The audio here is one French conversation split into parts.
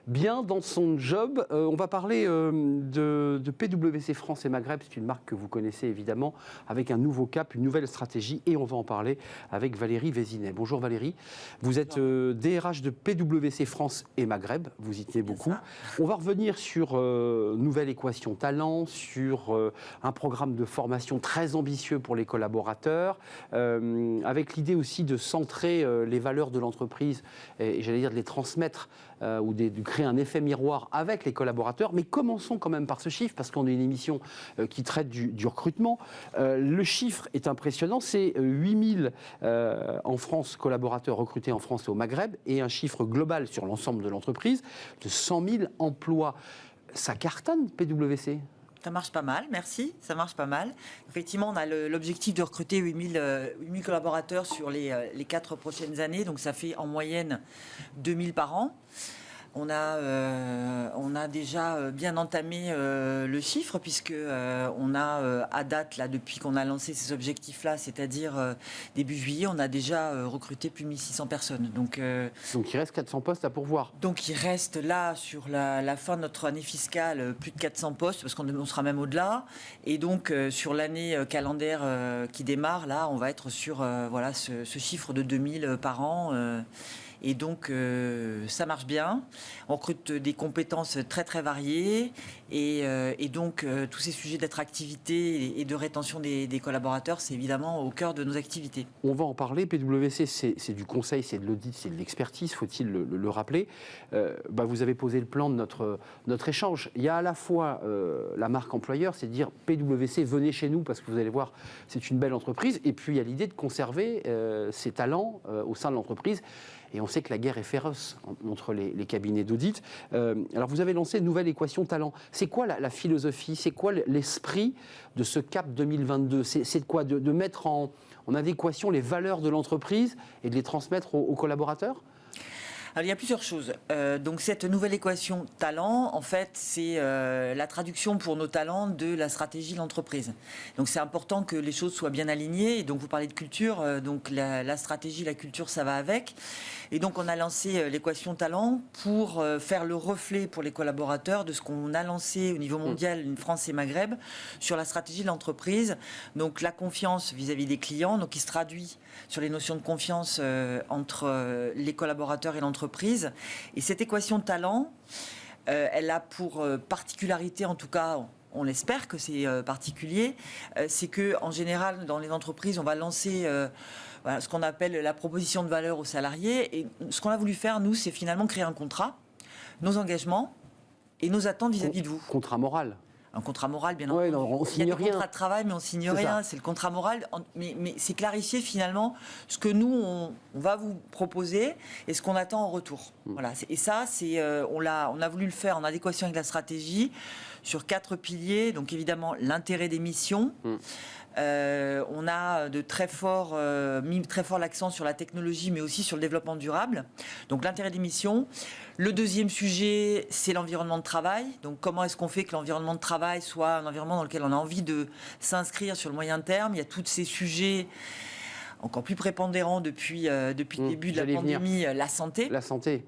bien dans son job. On va parler de PwC France et Maghreb. C'est une marque que vous connaissez évidemment, avec un nouveau cap, une nouvelle stratégie. Et on va en parler avec Valérie Vézinet. Bonjour Valérie. Vous êtes DRH de PwC France et Maghreb. Vous y tenez beaucoup. On va revenir sur nouvelle équation talent, sur un programme de formation très ambitieux pour les collaborateurs, avec l'idée aussi de centrer les valeurs de l'entreprise et j'allais dire de les transmettre ou de créer un effet miroir avec les collaborateurs. Mais commençons quand même par ce chiffre, parce qu'on est une émission qui traite du recrutement. Le chiffre est impressionnant, c'est 8000 en France, collaborateurs recrutés en France et au Maghreb, et un chiffre global sur l'ensemble de l'entreprise de 100 000 emplois. Ça cartonne, PwC ? Ça marche pas mal, merci, ça marche pas mal. Effectivement, on a l'objectif de recruter 8000 collaborateurs sur les 4 prochaines années, donc ça fait en moyenne 2000 par an. On a déjà bien entamé le chiffre, puisque on a à date, là, depuis qu'on a lancé ces objectifs-là, c'est-à-dire début juillet, on a déjà recruté plus de 1600 personnes. Donc il reste 400 postes à pourvoir. Donc il reste là, sur la fin de notre année fiscale, plus de 400 postes, parce qu'on sera même au-delà. Et donc sur l'année calendaire qui démarre, là, on va être sur ce chiffre de 2000 par an. Et donc, ça marche bien. On recrute des compétences très, très variées. Et donc, tous ces sujets d'attractivité et de rétention des collaborateurs, c'est évidemment au cœur de nos activités. On va en parler. PwC, c'est du conseil, c'est de l'audit, c'est de l'expertise, faut-il le rappeler. Vous avez posé le plan de notre échange. Il y a à la fois la marque employeur, c'est de dire PwC, venez chez nous, parce que vous allez voir, c'est une belle entreprise. Et puis, il y a l'idée de conserver ces talents au sein de l'entreprise. Et on sait que la guerre est féroce entre les cabinets d'audit. Alors, vous avez lancé une nouvelle équation talent. C'est quoi la philosophie? C'est quoi l'esprit de ce cap 2022? C'est quoi de mettre en adéquation les valeurs de l'entreprise et de les transmettre aux collaborateurs? Alors, il y a plusieurs choses. Donc, cette nouvelle équation talent, en fait, c'est la traduction pour nos talents de la stratégie de l'entreprise. Donc, c'est important que les choses soient bien alignées. Et donc, vous parlez de culture. Donc, la stratégie, la culture, ça va avec. Et donc, on a lancé l'équation talent pour faire le reflet pour les collaborateurs de ce qu'on a lancé au niveau mondial, une France et Maghreb, sur la stratégie de l'entreprise. Donc, la confiance vis-à-vis des clients, donc qui se traduit sur les notions de confiance entre les collaborateurs et l'entreprise. Et cette équation talent, elle a pour particularité, en tout cas, on l'espère que c'est particulier, c'est que en général, dans les entreprises, on va lancer ce qu'on appelle la proposition de valeur aux salariés. Et ce qu'on a voulu faire, nous, c'est finalement créer un contrat, nos engagements et nos attentes vis-à-vis de vous. Contrat moral. Un contrat moral, bien entendu. On signe il y a rien. des contrats de travail, mais on signe rien. C'est le contrat moral. Mais c'est clarifier finalement ce que nous, on va vous proposer et ce qu'on attend en retour. Voilà. Et ça, on a voulu le faire en adéquation avec la stratégie sur 4 piliers. Donc évidemment, l'intérêt des missions. On a mis très fort l'accent sur la technologie, mais aussi sur le développement durable. Donc l'intérêt des missions. Le deuxième sujet, c'est l'environnement de travail. Donc comment est-ce qu'on fait que l'environnement de travail soit un environnement dans lequel on a envie de s'inscrire sur le moyen terme. Il y a tous ces sujets encore plus prépondérants depuis le début de la pandémie, la santé. La santé.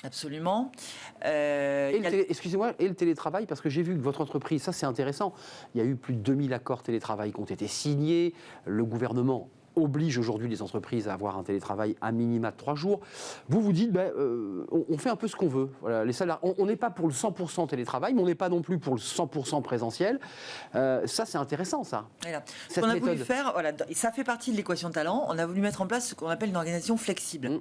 Absolument. Excusez-moi, et le télétravail, parce que j'ai vu que votre entreprise, ça c'est intéressant, il y a eu plus de 2000 accords télétravail qui ont été signés, le gouvernement oblige aujourd'hui les entreprises à avoir un télétravail à minima de 3 jours. Vous dites, on fait un peu ce qu'on veut. Voilà, les salariés, on n'est pas pour le 100% télétravail, mais on n'est pas non plus pour le 100% présentiel. Ça, c'est intéressant, ça. Voilà. Ce qu'on a voulu faire, et ça fait partie de l'équation talent, on a voulu mettre en place ce qu'on appelle une organisation flexible.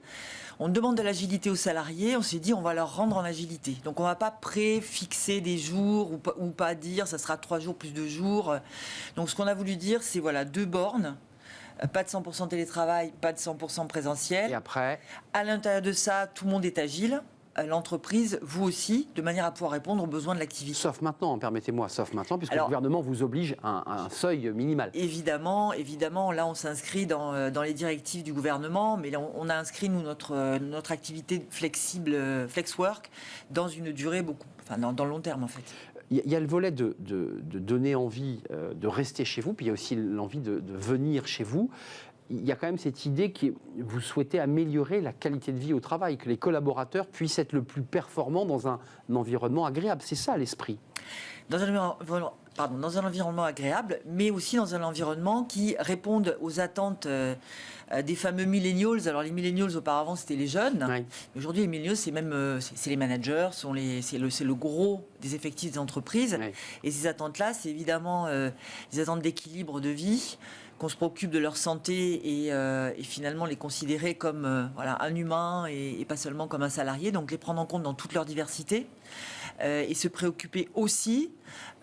On demande de l'agilité aux salariés, on s'est dit, on va leur rendre en agilité. Donc, on ne va pas préfixer des jours ou pas dire, ça sera 3 jours plus 2 jours. Donc, ce qu'on a voulu dire, c'est 2 bornes. Pas de 100% télétravail, pas de 100% présentiel. Et après, à l'intérieur de ça, tout le monde est agile. L'entreprise, vous aussi, de manière à pouvoir répondre aux besoins de l'activité. Sauf maintenant, permettez-moi, puisque le gouvernement vous oblige à un seuil minimal. Évidemment, là on s'inscrit dans les directives du gouvernement, mais là on a inscrit, nous, notre activité flexible, flexwork, dans une durée dans le long terme en fait. Il y a le volet de donner envie de rester chez vous, puis il y a aussi l'envie de venir chez vous. il y a quand même cette idée que vous souhaitez améliorer la qualité de vie au travail, que les collaborateurs puissent être le plus performants dans un environnement agréable. C'est ça l'esprit. Dans un environnement agréable, mais aussi dans un environnement qui réponde aux attentes des fameux millennials. Alors les millennials auparavant c'était les jeunes. Oui. Aujourd'hui les millennials c'est les managers, c'est le gros des effectifs des entreprises. Oui. Et ces attentes-là, c'est évidemment des attentes d'équilibre de vie, qu'on se préoccupe de leur santé et finalement les considérer comme un humain et pas seulement comme un salarié. Donc les prendre en compte dans toute leur diversité. Et se préoccuper aussi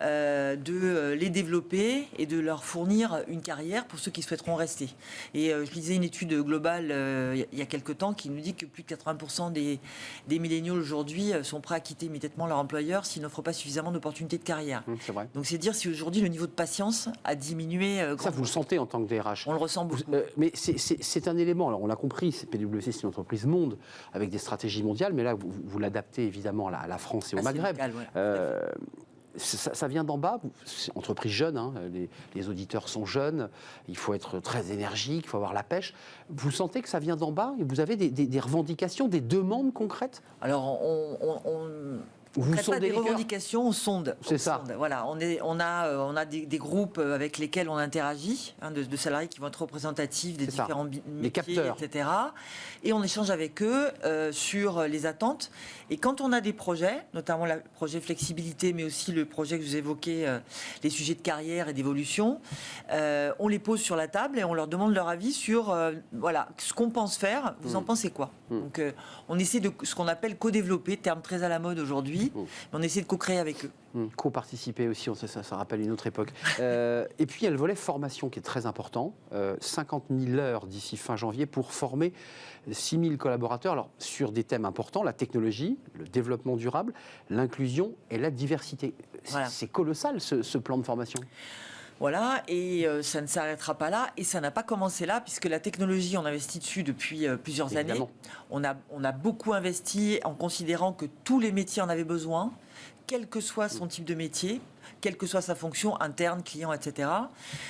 de les développer et de leur fournir une carrière pour ceux qui souhaiteront rester. Et je lisais une étude globale il y a quelque temps qui nous dit que plus de 80% des milléniaux aujourd'hui sont prêts à quitter immédiatement leur employeur s'ils n'offrent pas suffisamment d'opportunités de carrière. C'est vrai. Donc c'est dire si aujourd'hui le niveau de patience a diminué. Ça, vous le sentez en tant que DRH. On le ressent beaucoup. Mais c'est un élément, alors on l'a compris, PwC c'est une entreprise monde avec des stratégies mondiales, mais là vous l'adaptez évidemment à la France et au Maghreb. Local, voilà. Ça vient d'en bas, c'est entreprise jeune, hein, les auditeurs sont jeunes, il faut être très énergique, il faut avoir la pêche. Vous sentez que ça vient d'en bas et vous avez des revendications, des demandes concrètes? Alors on ne crée pas des revendications, on sonde. C'est ça. Sonde. Voilà, on a des groupes avec lesquels on interagit, de salariés qui vont être représentatifs des différents métiers, etc. Et on échange avec eux sur les attentes. Et quand on a des projets, notamment le projet flexibilité, mais aussi le projet que vous évoquez, les sujets de carrière et d'évolution, on les pose sur la table et on leur demande leur avis sur ce qu'on pense faire. Vous en pensez quoi? Donc on essaie de ce qu'on appelle co-développer, terme très à la mode aujourd'hui. Mais on essaie de co-créer avec eux. Co-participer aussi, ça rappelle une autre époque. Et puis il y a le volet formation qui est très important. 50 000 heures d'ici fin janvier pour former 6 000 collaborateurs alors, sur des thèmes importants, la technologie, le développement durable, l'inclusion et la diversité. Voilà. C'est colossal ce plan de formation. Voilà, et ça ne s'arrêtera pas là, et ça n'a pas commencé là, puisque la technologie, on investit dessus depuis plusieurs années. On a beaucoup investi en considérant que tous les métiers en avaient besoin, quel que soit son type de métier, quelle que soit sa fonction interne, client, etc.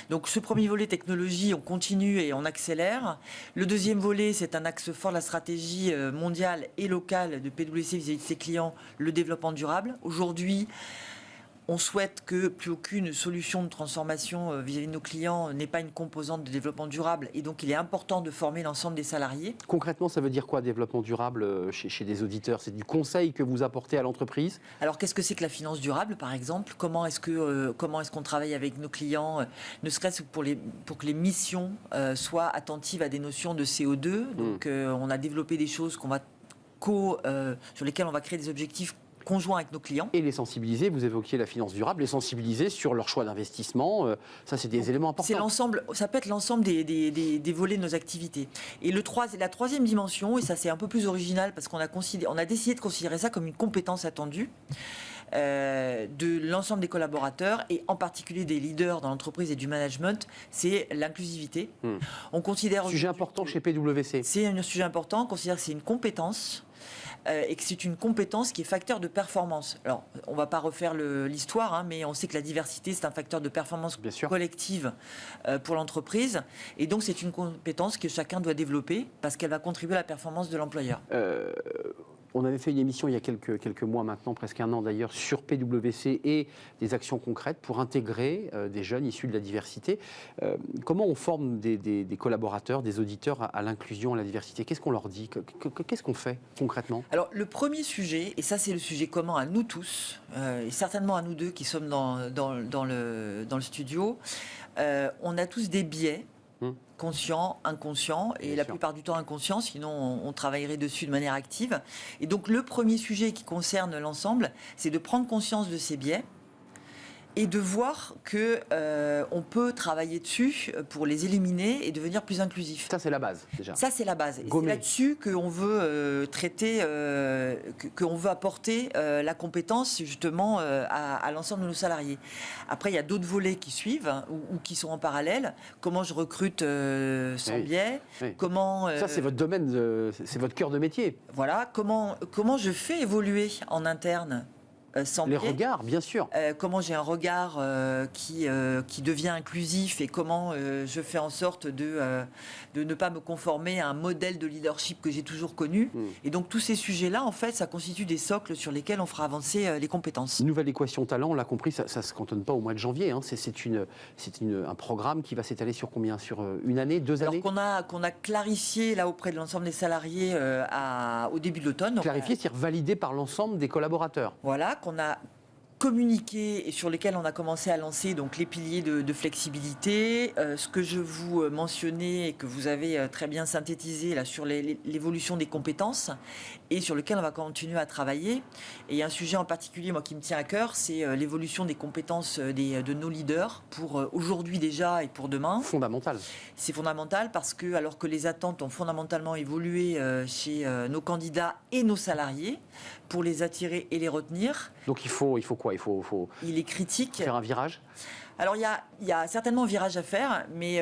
Donc ce premier volet technologie, on continue et on accélère. Le deuxième volet, c'est un axe fort de la stratégie mondiale et locale de PwC vis-à-vis de ses clients, le développement durable. Aujourd'hui, on souhaite que plus aucune solution de transformation vis-à-vis de nos clients n'ait pas une composante de développement durable. Et donc, il est important de former l'ensemble des salariés. Concrètement, ça veut dire quoi, développement durable chez des auditeurs? C'est du conseil que vous apportez à l'entreprise? Alors, qu'est-ce que c'est que la finance durable, par exemple? Comment est-ce qu'on travaille avec nos clients, ne serait-ce que pour que les missions soient attentives à des notions de CO2? Donc, on a développé des choses sur lesquelles on va créer des objectifs conjoints avec nos clients. Et les sensibiliser, vous évoquiez la finance durable, les sensibiliser sur leur choix d'investissement, ça c'est des éléments importants. C'est l'ensemble, ça peut être l'ensemble des volets de nos activités. Et la troisième dimension, et ça c'est un peu plus original parce qu'on a décidé de considérer ça comme une compétence attendue de l'ensemble des collaborateurs et en particulier des leaders dans l'entreprise et du management, c'est l'inclusivité. On considère... Sujet important chez PwC. C'est un sujet important, on considère que c'est une compétence et que c'est une compétence qui est facteur de performance. Alors, on ne va pas refaire l'histoire, mais on sait que la diversité, c'est un facteur de performance collective pour l'entreprise. Et donc, c'est une compétence que chacun doit développer parce qu'elle va contribuer à la performance de l'employeur. On avait fait une émission il y a quelques mois maintenant, presque un an d'ailleurs, sur PwC et des actions concrètes pour intégrer des jeunes issus de la diversité. Comment on forme des collaborateurs, des auditeurs à l'inclusion, à la diversité? Qu'est-ce qu'on leur dit? Qu'est-ce qu'on fait concrètement? Alors le premier sujet, et ça c'est le sujet commun à nous tous, et certainement à nous deux qui sommes dans le studio, on a tous des biais. Conscient, inconscient, et la plupart du temps inconscient, sinon on travaillerait dessus de manière active. Et donc le premier sujet qui concerne l'ensemble, c'est de prendre conscience de ces biais et de voir que on peut travailler dessus pour les éliminer et devenir plus inclusif. Ça, c'est la base, déjà. Ça, c'est la base. Et c'est là-dessus qu'on veut traiter, qu'on veut apporter la compétence, justement, à l'ensemble de nos salariés. Après, il y a d'autres volets qui suivent ou qui sont en parallèle. Comment je recrute sans biais? Comment, ça, c'est votre domaine, c'est votre cœur de métier. Voilà. Comment je fais évoluer en interne sans Les biais. regards, bien sûr. Comment j'ai un regard qui devient inclusif et comment je fais en sorte de ne pas me conformer à un modèle de leadership que j'ai toujours connu. Et donc tous ces sujets-là, en fait, ça constitue des socles sur lesquels on fera avancer les compétences. Nouvelle équation talent, on l'a compris, ça ne se cantonne pas au mois de janvier. Hein. C'est un programme qui va s'étaler sur combien? Sur une année, 2 années? Alors qu'on a clarifié là auprès de l'ensemble des salariés au début de l'automne. Clarifié, c'est-à-dire validé par l'ensemble des collaborateurs. Voilà, qu'on a communiqué et sur lesquels on a commencé à lancer donc les piliers de flexibilité, ce que je vous mentionnais et que vous avez très bien synthétisé là sur l'évolution des compétences et sur lequel on va continuer à travailler. Et il y a un sujet en particulier moi qui me tient à cœur, c'est l'évolution des compétences de nos leaders pour aujourd'hui déjà et pour demain. Fondamental. C'est fondamental parce que alors que les attentes ont fondamentalement évolué chez nos candidats et nos salariés pour les attirer et les retenir. Donc il faut quoi? Il est critique. Faire un virage? Alors, il y a certainement un virage à faire, mais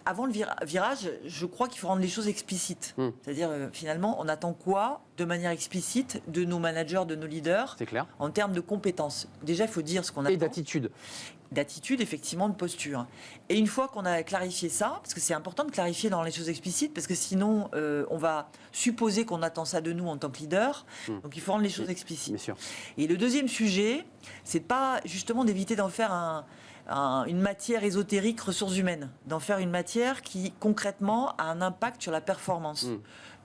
avant le virage, je crois qu'il faut rendre les choses explicites. C'est-à-dire, finalement, on attend quoi de manière explicite de nos managers, de nos leaders, c'est clair, en termes de compétences. Déjà, il faut dire ce qu'on attend. Et d'attitude. D'attitude, effectivement, de posture. Et une fois qu'on a clarifié ça, parce que c'est important de clarifier dans les choses explicites, parce que sinon, on va supposer qu'on attend ça de nous en tant que leader. Donc, il faut rendre les choses explicites. Bien sûr. Et le deuxième sujet, c'est pas justement d'éviter d'en faire une matière ésotérique ressources humaines, d'en faire une matière qui, concrètement, a un impact sur la performance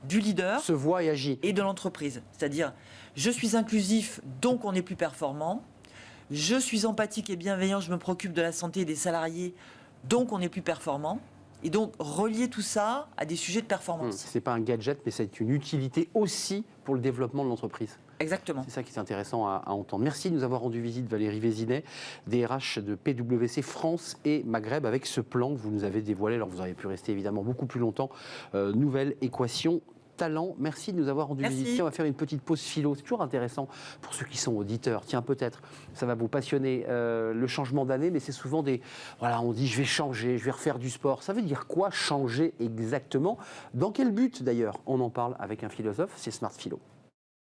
du leader se voit et agit. Et de l'entreprise. C'est-à-dire, je suis inclusif, donc on est plus performant. Je suis empathique et bienveillant, je me préoccupe de la santé des salariés, donc on est plus performant. Et donc, relier tout ça à des sujets de performance. Ce n'est pas un gadget, mais c'est une utilité aussi pour le développement de l'entreprise. Exactement. C'est ça qui est intéressant à entendre. Merci de nous avoir rendu visite, Valérie Vézinet, DRH de PwC France et Maghreb, avec ce plan que vous nous avez dévoilé. Alors, vous auriez pu rester évidemment beaucoup plus longtemps. Nouvelle équation talent. Merci de nous avoir rendu visite. Tiens, on va faire une petite pause philo. C'est toujours intéressant pour ceux qui sont auditeurs. Tiens, peut-être, ça va vous passionner. Le changement d'année, mais c'est souvent des... Voilà, on dit, je vais changer, je vais refaire du sport. Ça veut dire quoi, changer exactement? Dans quel but, d'ailleurs? On en parle avec un philosophe, c'est Smart Philo.